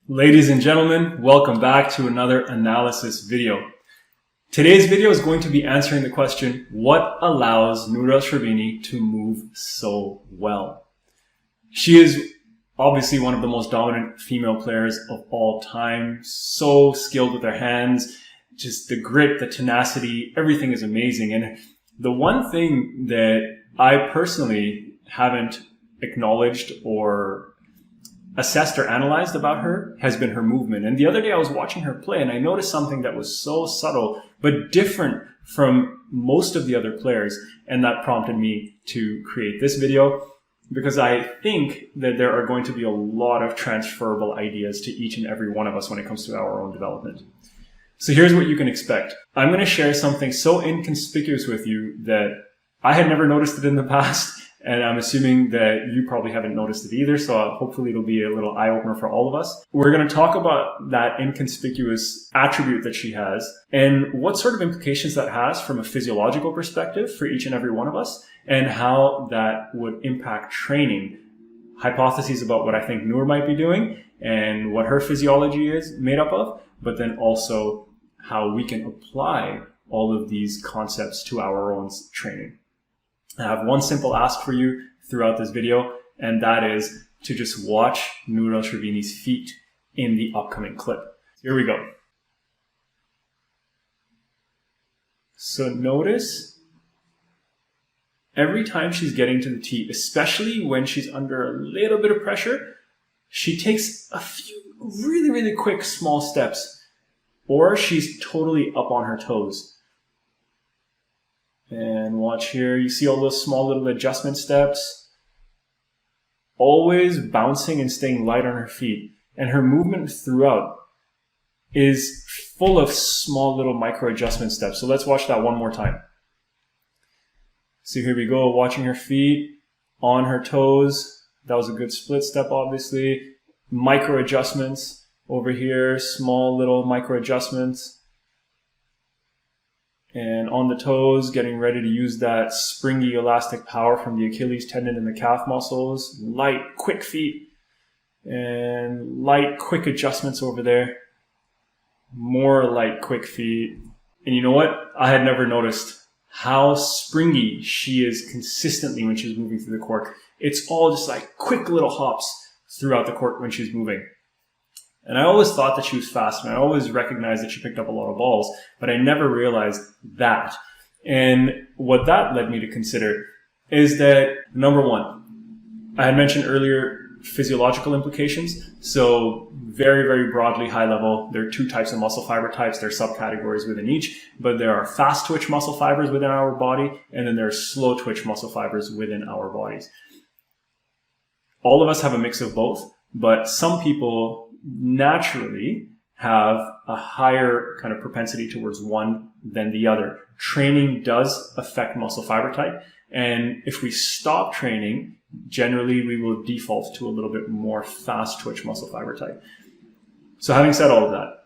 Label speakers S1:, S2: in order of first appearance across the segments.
S1: Ladies and gentlemen, welcome back to another analysis video. Today's video is going to be answering the question, what allows Nour El Sherbini to move so well? She is obviously one of the most dominant female players of all time, so skilled with her hands, just the grit, the tenacity, everything is amazing. And the one thing that I personally haven't acknowledged or assessed or analyzed about her has been her movement. And the other day I was watching her play and I noticed something that was so subtle but different from most of the other players, and that prompted me to create this video because I think that there are going to be a lot of transferable ideas to each and every one of us when it comes to our own development. So here's what you can expect. I'm going to share something so inconspicuous with you that I had never noticed it in the past, and I'm assuming that you probably haven't noticed it either, so hopefully it'll be a little eye-opener for all of us. We're going to talk about that inconspicuous attribute that she has and what sort of implications that has from a physiological perspective for each and every one of us, and how that would impact training. Hypotheses about what I think Nour might be doing and what her physiology is made up of, but then also how we can apply all of these concepts to our own training. I have one simple ask for you throughout this video, and that is to just watch Nour El Sherbini's feet in the upcoming clip. Here we go. So notice every time she's getting to the tee, especially when she's under a little bit of pressure, she takes a few really quick small steps, or she's totally up on her toes. And watch here, you see all those small little adjustment steps, always bouncing and staying light on her feet. And her movement throughout is full of small little micro adjustment steps. So let's watch that one more time. So here we go, watching her feet on her toes. That was a good split step, obviously. Micro adjustments over here, small little micro adjustments. And on the toes, getting ready to use that springy elastic power from the Achilles tendon and the calf muscles. Light, quick feet. And light, quick adjustments over there. More light, quick feet. And you know what? I had never noticed how springy she is consistently when she's moving through the court. It's all just like quick little hops throughout the court when she's moving. And I always thought that she was fast, and I always recognized that she picked up a lot of balls, but I never realized that. And what that led me to consider is that, number one, I had mentioned earlier physiological implications. So very broadly, high level, there are two types of muscle fiber types. There are subcategories within each, but there are fast twitch muscle fibers within our body, and then there are slow twitch muscle fibers within our bodies. All of us have a mix of both, but some people naturally have a higher kind of propensity towards one than the other. Training does affect muscle fiber type, and if we stop training, generally we will default to a little bit more fast twitch muscle fiber type. So having said all of that,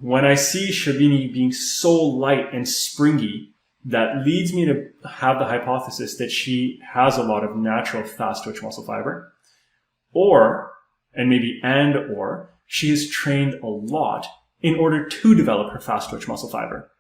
S1: when I see Sherbini being so light and springy, that leads me to have the hypothesis that she has a lot of natural fast twitch muscle fiber, or she has trained a lot in order to develop her fast twitch muscle fiber.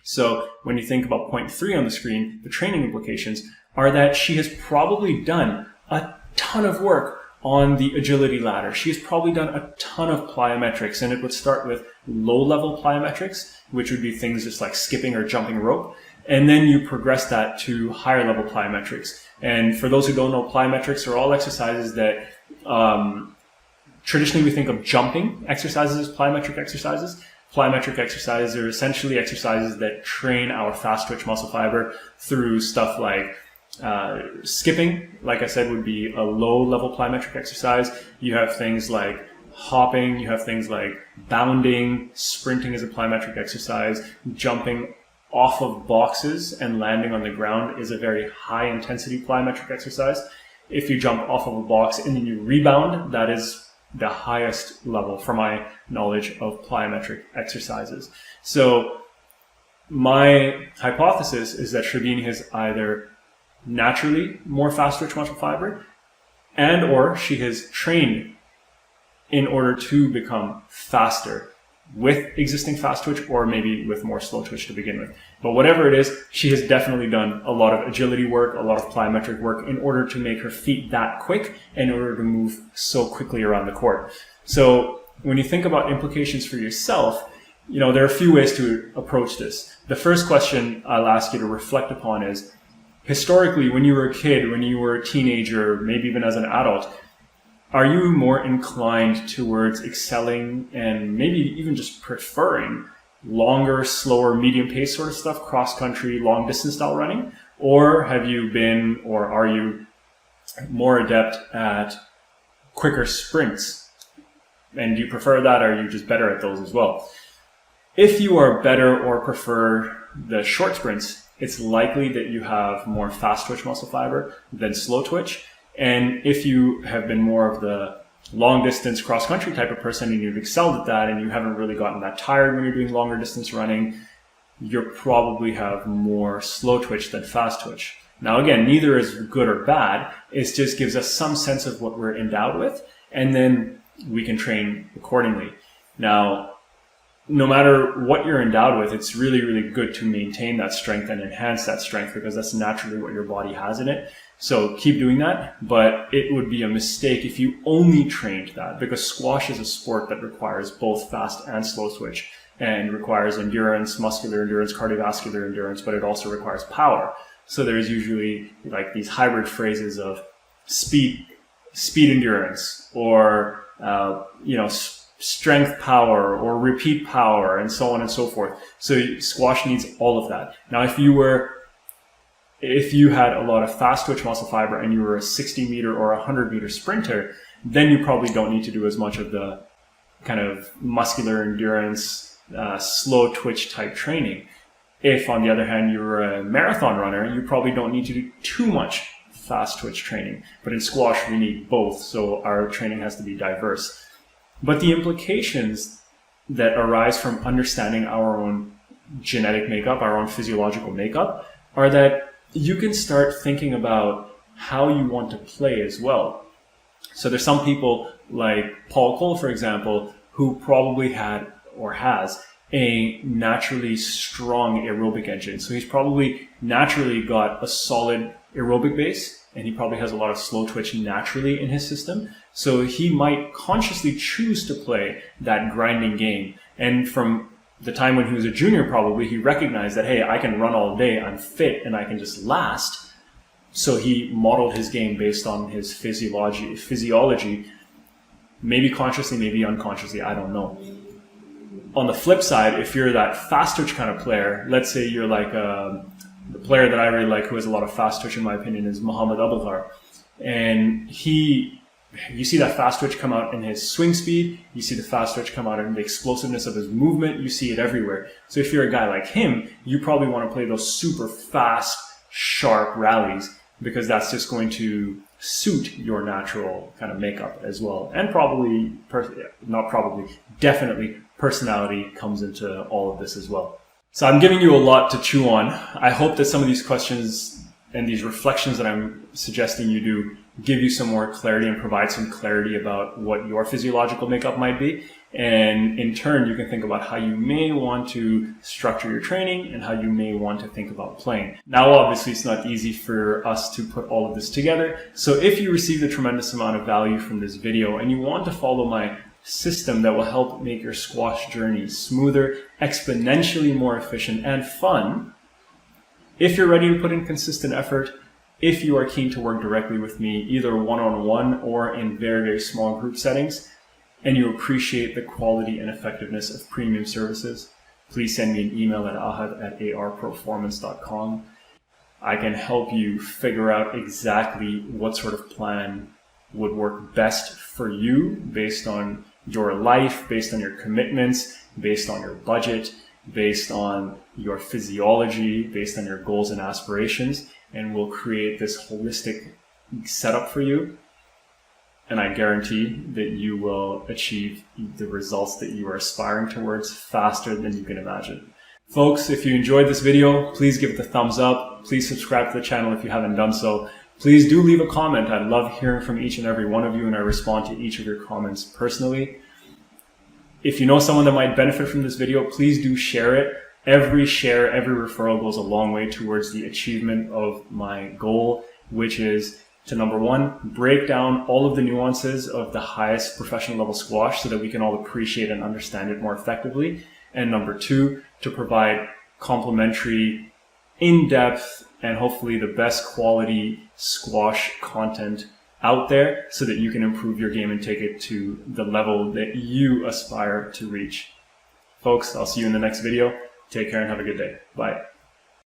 S1: So when you think about point 3 on the screen, the training implications are that she has probably done a ton of work on the agility ladder. She has probably done a ton of plyometrics, and it would start with low-level plyometrics, which would be things just like skipping or jumping rope. And then you progress that to higher level plyometrics. And for those who don't know, plyometrics are all exercises that traditionally we think of jumping exercises as plyometric exercises. Plyometric exercises are essentially exercises that train our fast twitch muscle fiber through stuff like skipping, like I said, would be a low level plyometric exercise. You have things like hopping, you have things like bounding, sprinting is a plyometric exercise, jumping off of boxes and landing on the ground is a very high intensity plyometric exercise. If you jump off of a box and then you rebound, that is the highest level, from my knowledge, of plyometric exercises. So my hypothesis is that Sherbini has either naturally more fast twitch muscle fiber, and or she has trained in order to become faster with existing fast twitch or maybe with more slow twitch to begin with. But whatever it is, she has definitely done a lot of agility work, a lot of plyometric work in order to make her feet that quick, in order to move so quickly around the court. So when you think about implications for yourself, you know, there are a few ways to approach this. The first question I'll ask you to reflect upon is, historically, when you were a kid, when you were a teenager, maybe even as an adult, are you more inclined towards excelling and maybe even just preferring longer, slower, medium pace sort of stuff, cross country, long distance style running? Or have you been, or are you more adept at quicker sprints? And do you prefer that, or are you just better at those as well? If you are better or prefer the short sprints, it's likely that you have more fast twitch muscle fiber than slow twitch. And if you have been more of the long distance cross country type of person and you've excelled at that and you haven't really gotten that tired when you're doing longer distance running, you probably have more slow twitch than fast twitch. Now again, neither is good or bad. It just gives us some sense of what we're endowed with, and then we can train accordingly. Now, no matter what you're endowed with, it's really, really good to maintain that strength and enhance that strength, because that's naturally what your body has in it. So keep doing that, but it would be a mistake if you only trained that, because squash is a sport that requires both fast and slow twitch and requires endurance, muscular endurance, cardiovascular endurance, but it also requires power. So there's usually like these hybrid phrases of speed endurance, or strength power, or repeat power, and so on and so forth. So squash needs all of that. Now, if you had a lot of fast twitch muscle fiber and you were a 60 meter or 100 meter sprinter, then you probably don't need to do as much of the kind of muscular endurance, slow twitch type training. If, on the other hand, you're a marathon runner, you probably don't need to do too much fast twitch training. But in squash, we need both, so our training has to be diverse. But the implications that arise from understanding our own genetic makeup, our own physiological makeup, are that you can start thinking about how you want to play as well. So there's some people like Paul Cole, for example, who probably had or has a naturally strong aerobic engine. So he's probably naturally got a solid aerobic base, and he probably has a lot of slow twitch naturally in his system. So he might consciously choose to play that grinding game. And from the time when he was a junior, probably he recognized that, hey, I can run all day, I'm fit, and I can just last. So he modeled his game based on his physiology, maybe consciously, maybe unconsciously, I don't know. On the flip side, if you're that fast twitch kind of player, let's say you're like the player that I really like who has a lot of fast twitch, in my opinion, is Muhammad Abulhar. And you see that fast twitch come out in his swing speed, you see the fast twitch come out in the explosiveness of his movement, you see it everywhere. So if you're a guy like him, you probably want to play those super fast, sharp rallies, because that's just going to suit your natural kind of makeup as well. And definitely personality comes into all of this as well. So I'm giving you a lot to chew on. I hope that some of these questions and these reflections that I'm suggesting you do give you some more clarity and provide some clarity about what your physiological makeup might be. And in turn, you can think about how you may want to structure your training and how you may want to think about playing. Now, obviously, it's not easy for us to put all of this together. So if you received a tremendous amount of value from this video and you want to follow my system that will help make your squash journey smoother, exponentially more efficient, and fun, if you're ready to put in consistent effort, if you are keen to work directly with me, either one-on-one or in very, very small group settings, and you appreciate the quality and effectiveness of premium services, please send me an email at ahad@arproformance.com. I can help you figure out exactly what sort of plan would work best for you based on your life, based on your commitments, based on your budget, based on your physiology, based on your goals and aspirations, and we'll create this holistic setup for you. And I guarantee that you will achieve the results that you are aspiring towards faster than you can imagine. Folks, if you enjoyed this video, please give it a thumbs up. Please subscribe to the channel if you haven't done so. Please do leave a comment. I love hearing from each and every one of you, and I respond to each of your comments personally. If you know someone that might benefit from this video, please do share it. Every share, every referral goes a long way towards the achievement of my goal, which is to, number one, break down all of the nuances of the highest professional level squash so that we can all appreciate and understand it more effectively. And number two, to provide complementary, in-depth, and hopefully the best quality squash content out there so that you can improve your game and take it to the level that you aspire to reach. Folks, I'll see you in the next video. Take care and have a good day. Bye.